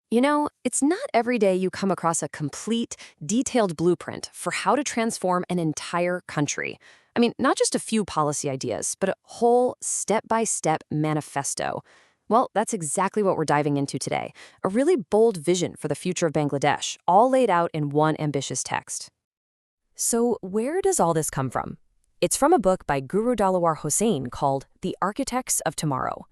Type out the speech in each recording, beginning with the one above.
It's not every day you come across a complete, detailed blueprint for how to transform an entire country. Not just a few policy ideas, but a whole step-by-step manifesto. Well, that's exactly what we're diving into today. A really bold vision for the future of Bangladesh, all laid out in one ambitious text. So, where does all this come from? It's from a book by Guru Dalawar Hossain called The Architects of Tomorrow.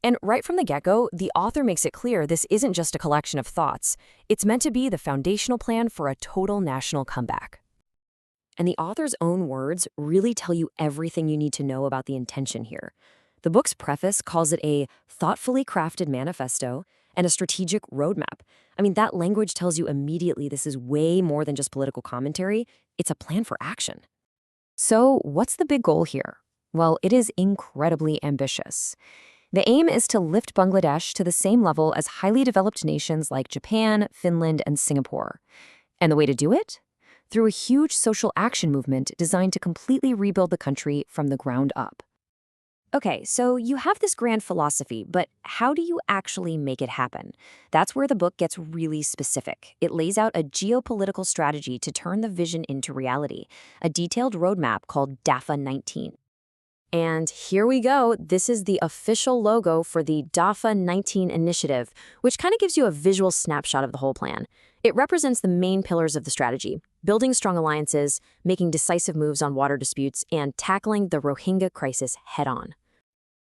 And right from the get-go, the author makes it clear this isn't just a collection of thoughts. It's meant to be the foundational plan for a total national comeback. And the author's own words really tell you everything you need to know about the intention here. The book's preface calls it a thoughtfully crafted manifesto and a strategic roadmap. That language tells you immediately this is way more than just political commentary. It's a plan for action. So, what's the big goal here? Well, it is incredibly ambitious. The aim is to lift Bangladesh to the same level as highly developed nations like Japan, Finland, and Singapore. And the way to do it? Through a huge social action movement designed to completely rebuild the country from the ground up. Okay, so you have this grand philosophy, but how do you actually make it happen? That's where the book gets really specific. It lays out a geopolitical strategy to turn the vision into reality, a detailed roadmap called DAFA-19. And here we go. This is the official logo for the DAFA-19 initiative, which kind of gives you a visual snapshot of the whole plan. It represents the main pillars of the strategy: building strong alliances, making decisive moves on water disputes, and tackling the Rohingya crisis head-on.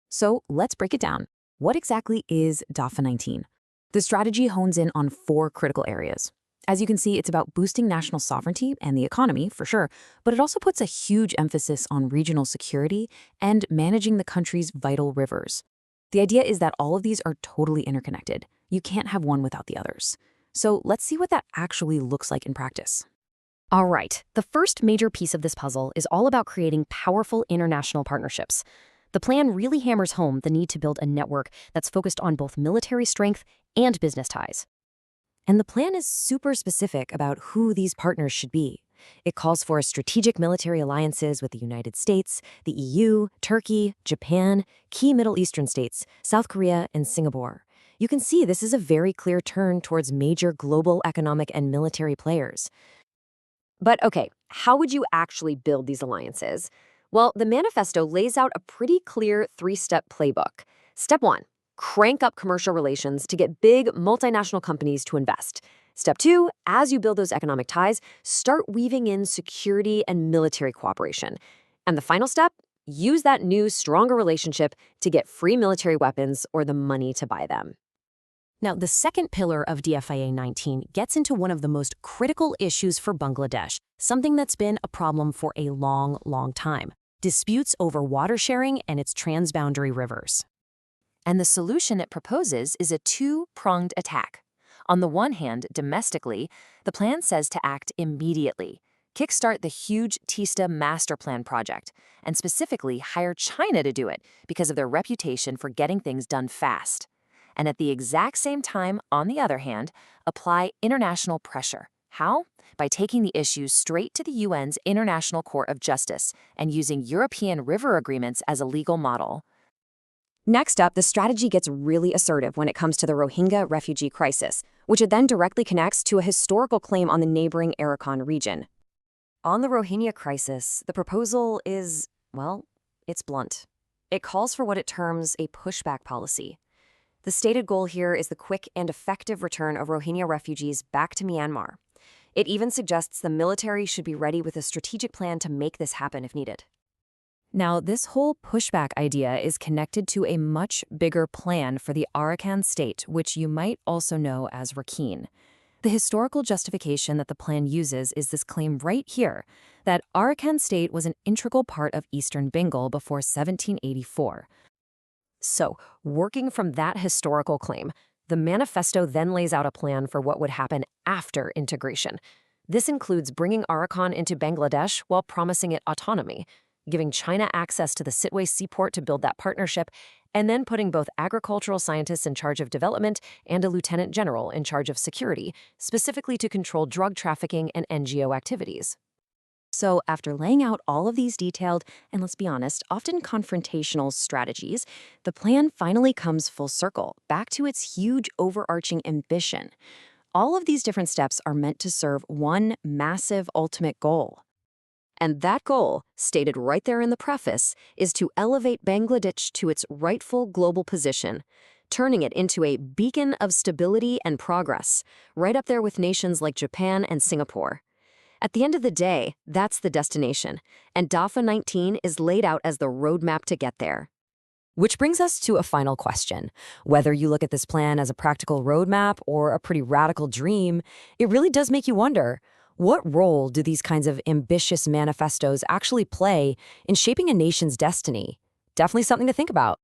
So let's break it down. What exactly is DAFA-19? The strategy hones in on 4 critical areas. As you can see, it's about boosting national sovereignty and the economy, for sure, but it also puts a huge emphasis on regional security and managing the country's vital rivers. The idea is that all of these are totally interconnected. You can't have one without the others. So let's see what that actually looks like in practice. All right, the first major piece of this puzzle is all about creating powerful international partnerships. The plan really hammers home the need to build a network that's focused on both military strength and business ties. And the plan is super specific about who these partners should be. It calls for strategic military alliances with the United States, the EU, Turkey, Japan, key Middle Eastern states, South Korea, and Singapore. You can see this is a very clear turn towards major global economic and military players. But okay, how would you actually build these alliances? Well, the manifesto lays out a pretty clear 3-step playbook. Step 1. Crank up commercial relations to get big multinational companies to invest. Step 2, as you build those economic ties, start weaving in security and military cooperation. And the final step, use that new, stronger relationship to get free military weapons or the money to buy them. Now, the second pillar of DFIA-19 gets into one of the most critical issues for Bangladesh, something that's been a problem for a long, long time: disputes over water sharing and its transboundary rivers. And the solution it proposes is a 2-pronged attack. On the one hand, domestically, the plan says to act immediately, kickstart the huge Teesta Master Plan project, and specifically hire China to do it because of their reputation for getting things done fast. And at the exact same time, on the other hand, apply international pressure. How? By taking the issues straight to the UN's International Court of Justice and using European river agreements as a legal model. Next up, the strategy gets really assertive when it comes to the Rohingya refugee crisis, which it then directly connects to a historical claim on the neighboring Arakan region. On the Rohingya crisis, the proposal is, well, it's blunt. It calls for what it terms a pushback policy. The stated goal here is the quick and effective return of Rohingya refugees back to Myanmar. It even suggests the military should be ready with a strategic plan to make this happen if needed. Now, this whole pushback idea is connected to a much bigger plan for the Arakan state, which you might also know as Rakhine. The historical justification that the plan uses is this claim right here, that Arakan state was an integral part of eastern Bengal before 1784. So, working from that historical claim, the manifesto then lays out a plan for what would happen after integration. This includes bringing Arakan into Bangladesh while promising it autonomy, giving China access to the Sitwe seaport to build that partnership, and then putting both agricultural scientists in charge of development and a lieutenant general in charge of security, specifically to control drug trafficking and NGO activities. So, after laying out all of these detailed and, let's be honest, often confrontational strategies, the plan finally comes full circle, back to its huge overarching ambition. All of these different steps are meant to serve one massive ultimate goal. And that goal, stated right there in the preface, is to elevate Bangladesh to its rightful global position, turning it into a beacon of stability and progress, right up there with nations like Japan and Singapore. At the end of the day, that's the destination, and DAFA 19 is laid out as the roadmap to get there. Which brings us to a final question. Whether you look at this plan as a practical roadmap or a pretty radical dream, it really does make you wonder, what role do these kinds of ambitious manifestos actually play in shaping a nation's destiny? Definitely something to think about.